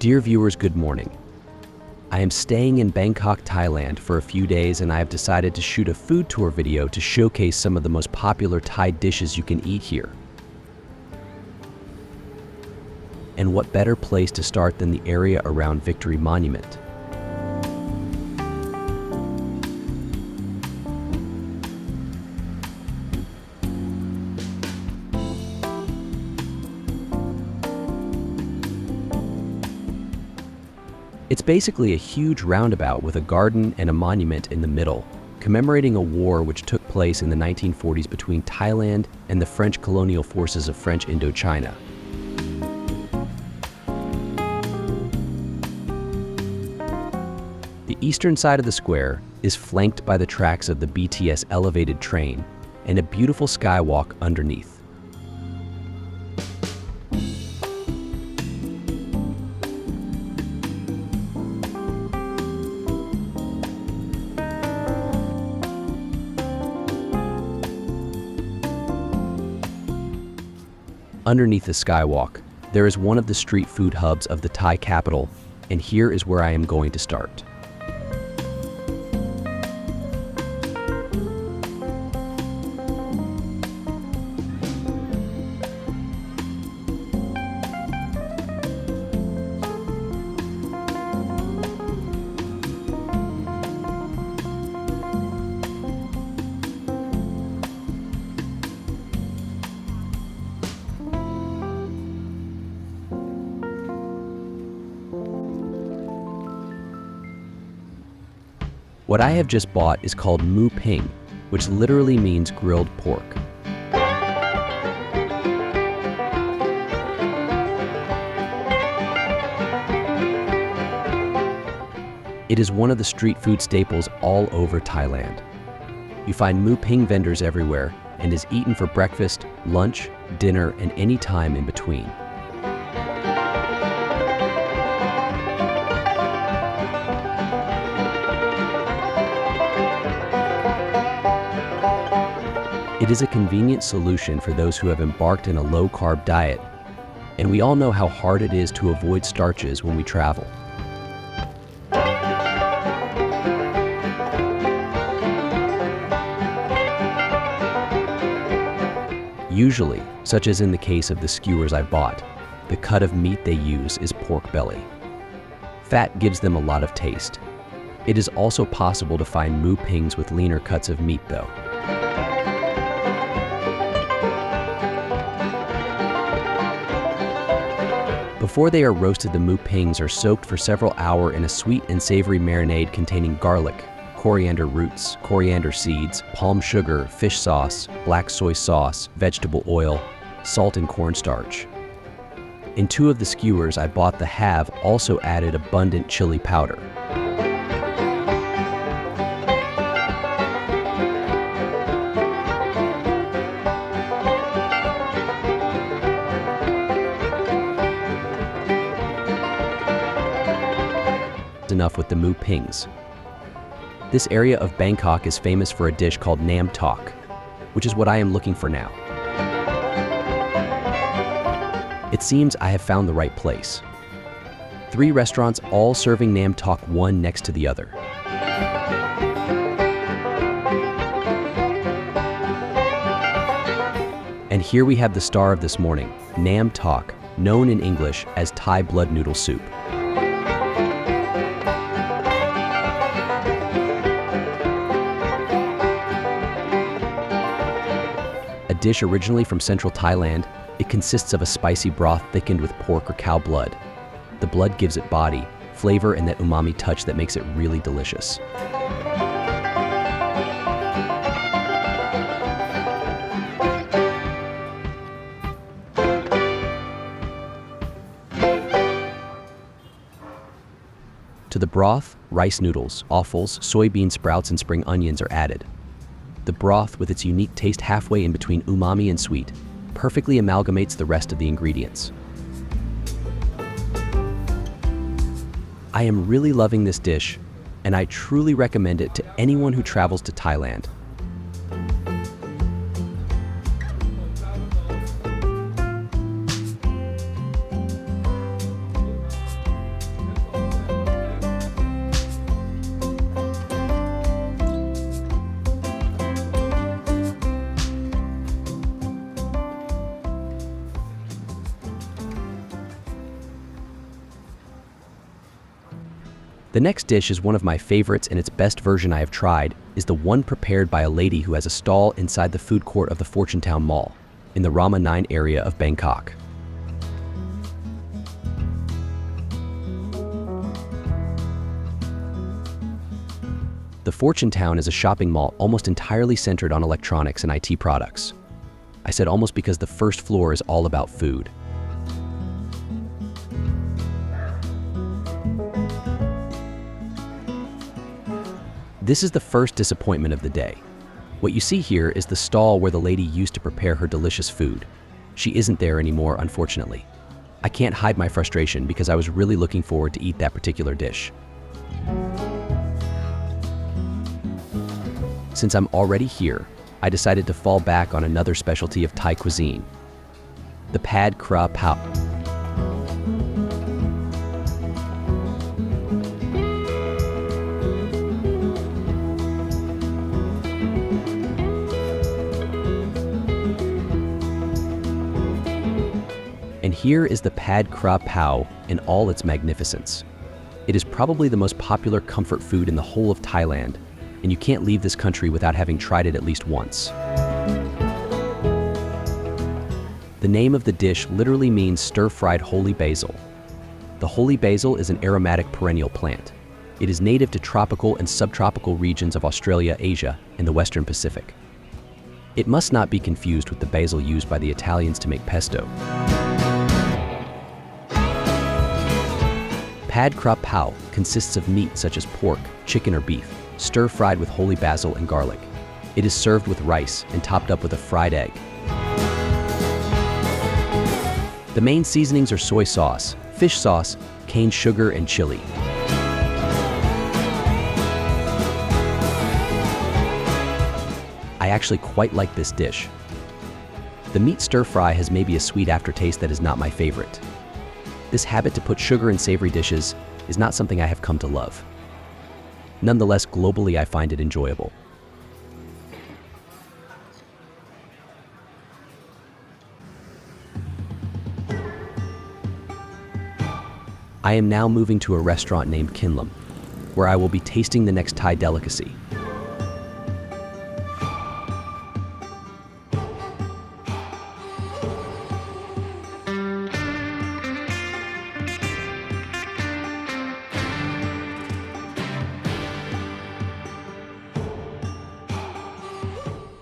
Dear viewers, good morning. I am staying in Bangkok, Thailand for a few days, and I have decided to shoot a food tour video to showcase some of the most popular Thai dishes you can eat here. And what better place to start than the area around Victory Monument? It's basically a huge roundabout with a garden and a monument in the middle, commemorating a war which took place in the 1940s between Thailand and the French colonial forces of French Indochina. The eastern side of the square is flanked by the tracks of the BTS elevated train and a beautiful skywalk underneath. Underneath the skywalk, there is one of the street food hubs of the Thai capital, and here is where I am going to start. What I have just bought is called mu ping, which literally means grilled pork. It is one of the street food staples all over Thailand. You find mu ping vendors everywhere and is eaten for breakfast, lunch, dinner, and any time in between. It is a convenient solution for those who have embarked in a low-carb diet, and we all know how hard it is to avoid starches when we travel. Usually, such as in the case of the skewers I bought, the cut of meat they use is pork belly. Fat gives them a lot of taste. It is also possible to find mu pings with leaner cuts of meat though. Before they are roasted, the mu pings are soaked for several hours in a sweet and savory marinade containing garlic, coriander roots, coriander seeds, palm sugar, fish sauce, black soy sauce, vegetable oil, salt, and cornstarch. In two of the skewers I bought, the have also added abundant chili powder. Enough with the mu pings. This area of Bangkok is famous for a dish called nam tok, which is what I am looking for now. It seems I have found the right place. 3 restaurants all serving nam tok, one next to the other. And here we have the star of this morning, nam tok, known in English as Thai blood noodle soup. A dish originally from central Thailand, it consists of a spicy broth thickened with pork or cow blood. The blood gives it body, flavor, and that umami touch that makes it really delicious. To the broth, rice noodles, offals, soybean sprouts, and spring onions are added. The broth, with its unique taste halfway in between umami and sweet, perfectly amalgamates the rest of the ingredients. I am really loving this dish, and I truly recommend it to anyone who travels to Thailand. The next dish is one of my favorites, and its best version I have tried is the one prepared by a lady who has a stall inside the food court of the Fortune Town Mall in the Rama 9 area of Bangkok. The Fortune Town is a shopping mall almost entirely centered on electronics and IT products. I said almost because the first floor is all about food. This is the first disappointment of the day. What you see here is the stall where the lady used to prepare her delicious food. She isn't there anymore, unfortunately. I can't hide my frustration because I was really looking forward to eat that particular dish. Since I'm already here, I decided to fall back on another specialty of Thai cuisine, the pad kra pao. And here is the pad kra pao in all its magnificence. It is probably the most popular comfort food in the whole of Thailand, and you can't leave this country without having tried it at least once. The name of the dish literally means stir-fried holy basil. The holy basil is an aromatic perennial plant. It is native to tropical and subtropical regions of Australia, Asia, and the Western Pacific. It must not be confused with the basil used by the Italians to make pesto. Pad kra pao consists of meat such as pork, chicken, or beef, stir-fried with holy basil and garlic. It is served with rice and topped up with a fried egg. The main seasonings are soy sauce, fish sauce, cane sugar, and chili. I actually quite like this dish. The meat stir-fry has maybe a sweet aftertaste that is not my favorite. This habit to put sugar in savory dishes is not something I have come to love. Nonetheless, globally, I find it enjoyable. I am now moving to a restaurant named Kinlam, where I will be tasting the next Thai delicacy.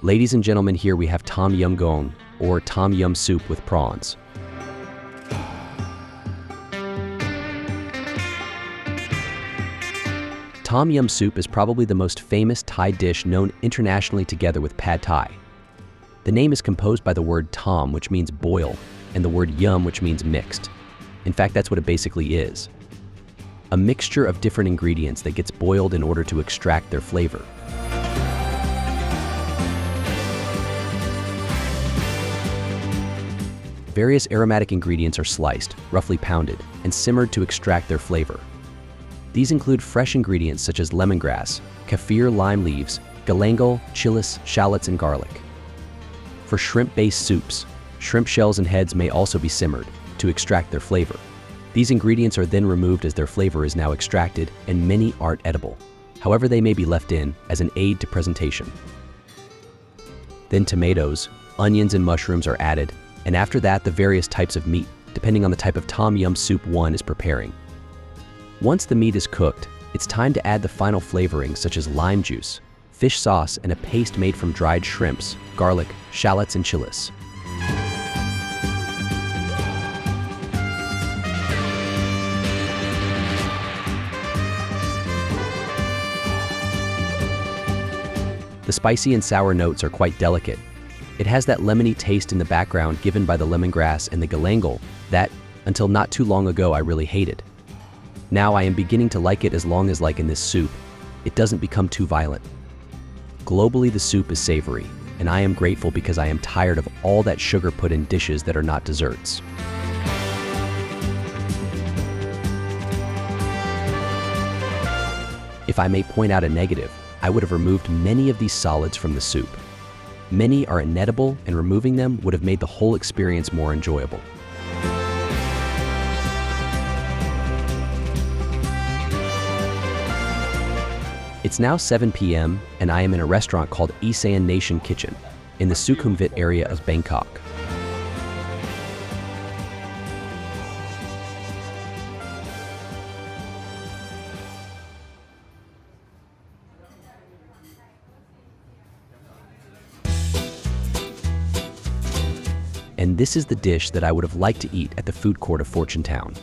Ladies and gentlemen, here we have Tom Yum Goong, or Tom Yum soup with prawns. Tom Yum soup is probably the most famous Thai dish known internationally together with pad Thai. The name is composed by the word tom, which means boil, and the word yum, which means mixed. In fact, that's what it basically is. A mixture of different ingredients that gets boiled in order to extract their flavor. Various aromatic ingredients are sliced, roughly pounded, and simmered to extract their flavor. These include fresh ingredients such as lemongrass, kaffir lime leaves, galangal, chilis, shallots, and garlic. For shrimp-based soups, shrimp shells and heads may also be simmered to extract their flavor. These ingredients are then removed as their flavor is now extracted, and many aren't edible. However, they may be left in as an aid to presentation. Then tomatoes, onions, and mushrooms are added, and after that, the various types of meat, depending on the type of Tom Yum soup one is preparing. Once the meat is cooked, it's time to add the final flavorings such as lime juice, fish sauce, and a paste made from dried shrimps, garlic, shallots, and chilis. The spicy and sour notes are quite delicate. It has that lemony taste in the background given by the lemongrass and the galangal that, until not too long ago, I really hated. Now I am beginning to like it as long as, like in this soup, it doesn't become too violent. Globally, the soup is savory, and I am grateful because I am tired of all that sugar put in dishes that are not desserts. If I may point out a negative, I would have removed many of these solids from the soup. Many are inedible, and removing them would have made the whole experience more enjoyable. It's now 7 p.m. and I am in a restaurant called Isan Nation Kitchen in the Sukhumvit area of Bangkok. And this is the dish that I would have liked to eat at the food court of Fortune Town.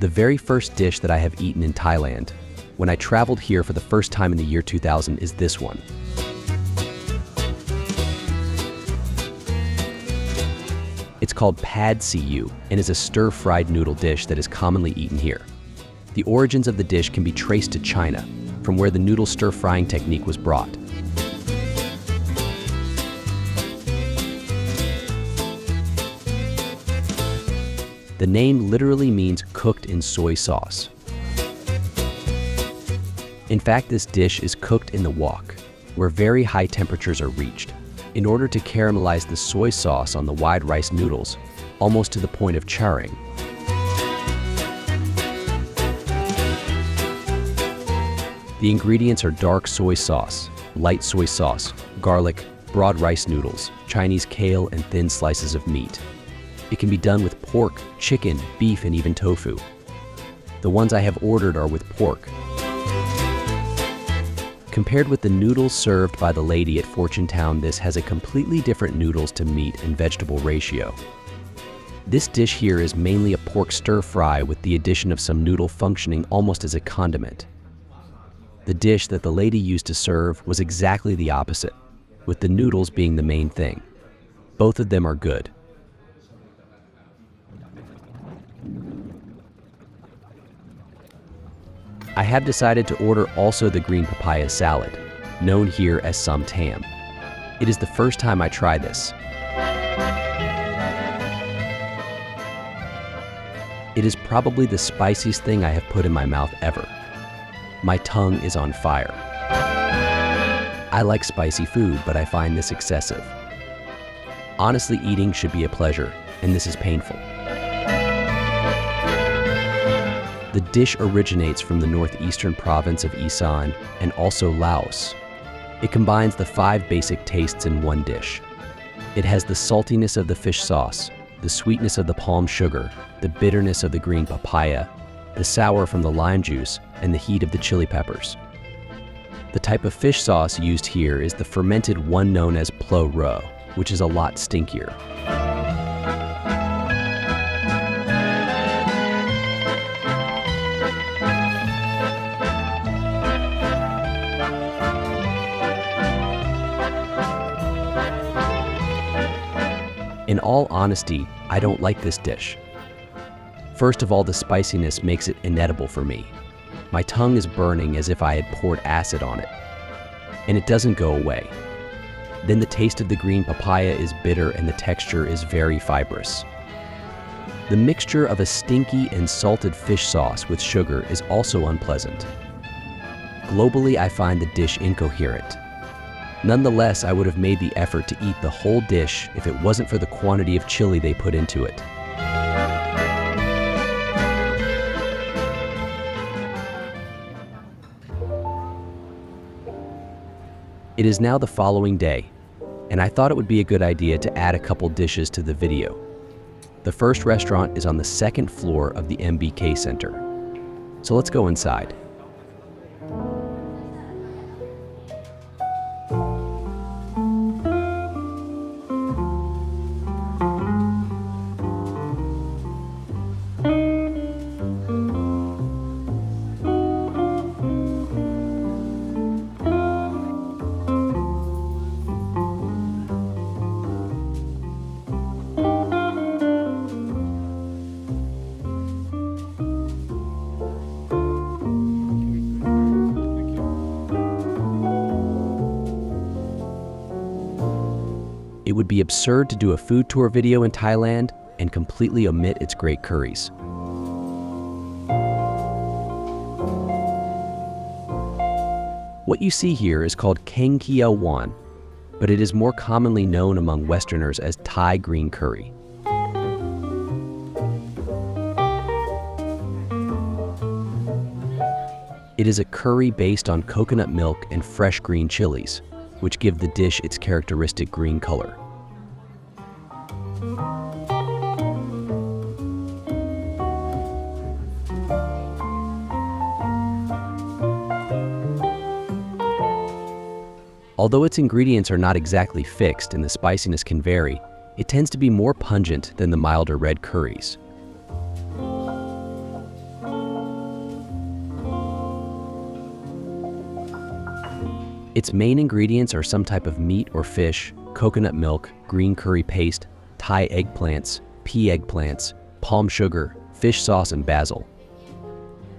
The very first dish that I have eaten in Thailand, when I traveled here for the first time in the year 2000, is this one. It's called pad see-ew and is a stir-fried noodle dish that is commonly eaten here. The origins of the dish can be traced to China, from where the noodle stir-frying technique was brought. The name literally means cooked in soy sauce. In fact, this dish is cooked in the wok, where very high temperatures are reached, in order to caramelize the soy sauce on the wide rice noodles, almost to the point of charring. The ingredients are dark soy sauce, light soy sauce, garlic, broad rice noodles, Chinese kale, and thin slices of meat. It can be done with pork, chicken, beef, and even tofu. The ones I have ordered are with pork. Compared with the noodles served by the lady at Fortune Town, this has a completely different noodles to meat and vegetable ratio. This dish here is mainly a pork stir-fry with the addition of some noodle functioning almost as a condiment. The dish that the lady used to serve was exactly the opposite, with the noodles being the main thing. Both of them are good. I have decided to order also the green papaya salad, known here as sam tam. It is the first time I try this. It is probably the spiciest thing I have put in my mouth ever. My tongue is on fire. I like spicy food, but I find this excessive. Honestly, eating should be a pleasure, and this is painful. The dish originates from the northeastern province of Isan and also Laos. It combines the 5 basic tastes in one dish. It has the saltiness of the fish sauce, the sweetness of the palm sugar, the bitterness of the green papaya, the sour from the lime juice, and the heat of the chili peppers. The type of fish sauce used here is the fermented one known as plo ro, which is a lot stinkier. In all honesty, I don't like this dish. First of all, the spiciness makes it inedible for me. My tongue is burning as if I had poured acid on it, and it doesn't go away. Then the taste of the green papaya is bitter and the texture is very fibrous. The mixture of a stinky and salted fish sauce with sugar is also unpleasant. Globally, I find the dish incoherent. Nonetheless, I would have made the effort to eat the whole dish if it wasn't for the quantity of chili they put into it. It is now the following day, and I thought it would be a good idea to add a couple dishes to the video. The first restaurant is on the 2nd floor of the MBK Center. So let's go inside. It would be absurd to do a food tour video in Thailand and completely omit its great curries. What you see here is called Keng Kiao Wan, but it is more commonly known among Westerners as Thai green curry. It is a curry based on coconut milk and fresh green chilies, which give the dish its characteristic green color. Although its ingredients are not exactly fixed and the spiciness can vary, it tends to be more pungent than the milder red curries. Its main ingredients are some type of meat or fish, coconut milk, green curry paste, Thai eggplants, pea eggplants, palm sugar, fish sauce, and basil.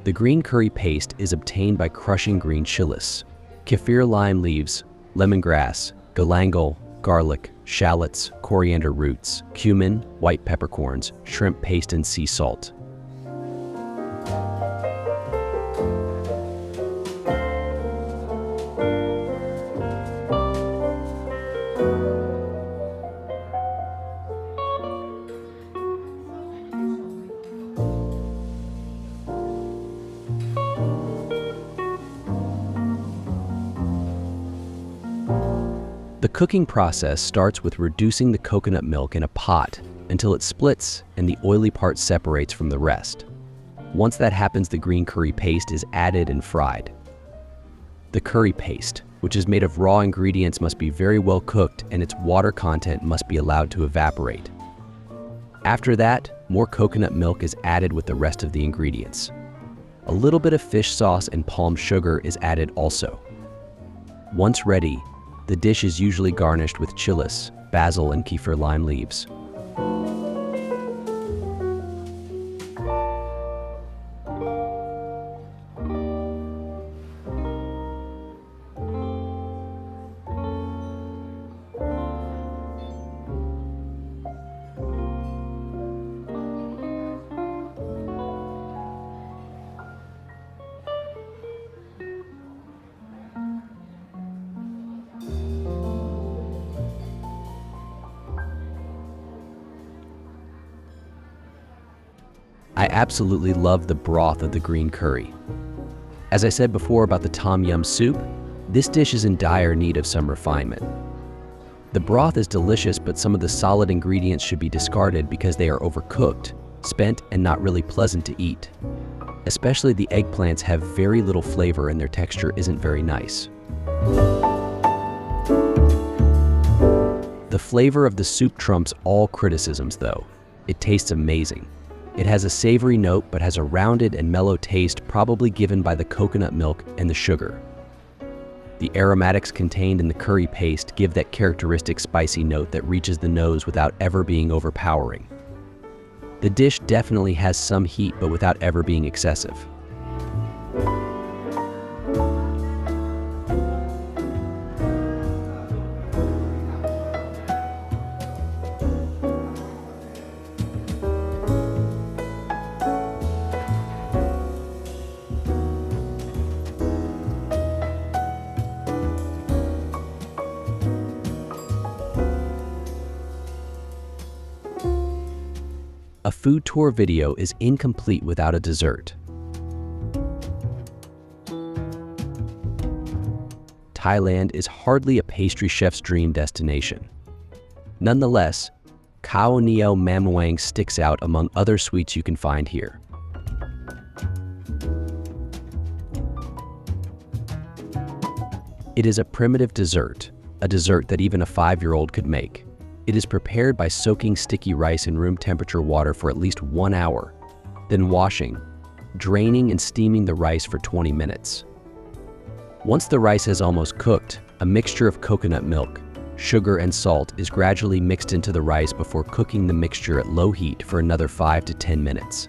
The green curry paste is obtained by crushing green chilies, kaffir lime leaves, lemongrass, galangal, garlic, shallots, coriander roots, cumin, white peppercorns, shrimp paste, and sea salt. The cooking process starts with reducing the coconut milk in a pot until it splits and the oily part separates from the rest. Once that happens, the green curry paste is added and fried. The curry paste, which is made of raw ingredients, must be very well cooked and its water content must be allowed to evaporate. After that, more coconut milk is added with the rest of the ingredients. A little bit of fish sauce and palm sugar is added also. Once ready, the dish is usually garnished with chilies, basil, and kaffir lime leaves. I absolutely love the broth of the green curry. As I said before about the tom yum soup, this dish is in dire need of some refinement. The broth is delicious, but some of the solid ingredients should be discarded because they are overcooked, spent, and not really pleasant to eat. Especially the eggplants have very little flavor and their texture isn't very nice. The flavor of the soup trumps all criticisms though. It tastes amazing. It has a savory note but has a rounded and mellow taste, probably given by the coconut milk and the sugar. The aromatics contained in the curry paste give that characteristic spicy note that reaches the nose without ever being overpowering. The dish definitely has some heat but without ever being excessive. A food tour video is incomplete without a dessert. Thailand is hardly a pastry chef's dream destination. Nonetheless, Khao Neo Mam Wang sticks out among other sweets you can find here. It is a primitive dessert, a dessert that even a 5-year-old could make. It is prepared by soaking sticky rice in room temperature water for at least 1 hour, then washing, draining and steaming the rice for 20 minutes. Once the rice is almost cooked, a mixture of coconut milk, sugar, and salt is gradually mixed into the rice before cooking the mixture at low heat for another 5 to 10 minutes.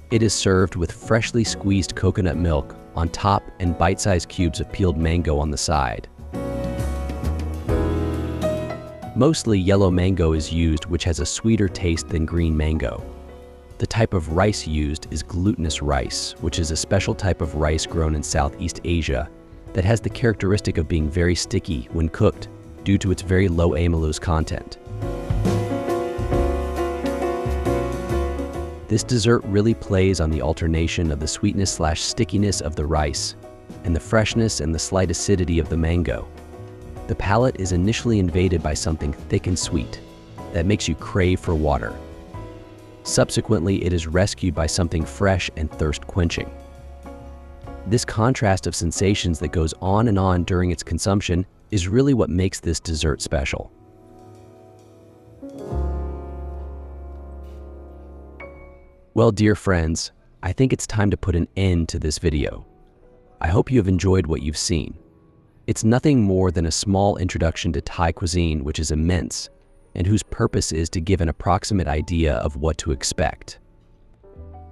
It is served with freshly squeezed coconut milk on top and bite-sized cubes of peeled mango on the side. Mostly yellow mango is used, which has a sweeter taste than green mango. The type of rice used is glutinous rice, which is a special type of rice grown in Southeast Asia that has the characteristic of being very sticky when cooked due to its very low amylose content. This dessert really plays on the alternation of the sweetness/stickiness of the rice and the freshness and the slight acidity of the mango. The palate is initially invaded by something thick and sweet that makes you crave for water. Subsequently, it is rescued by something fresh and thirst-quenching. This contrast of sensations that goes on and on during its consumption is really what makes this dessert special. Well, dear friends, I think it's time to put an end to this video. I hope you have enjoyed what you've seen. It's nothing more than a small introduction to Thai cuisine, which is immense, and whose purpose is to give an approximate idea of what to expect.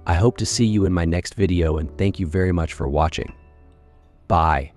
I hope to see you in my next video, and thank you very much for watching. Bye.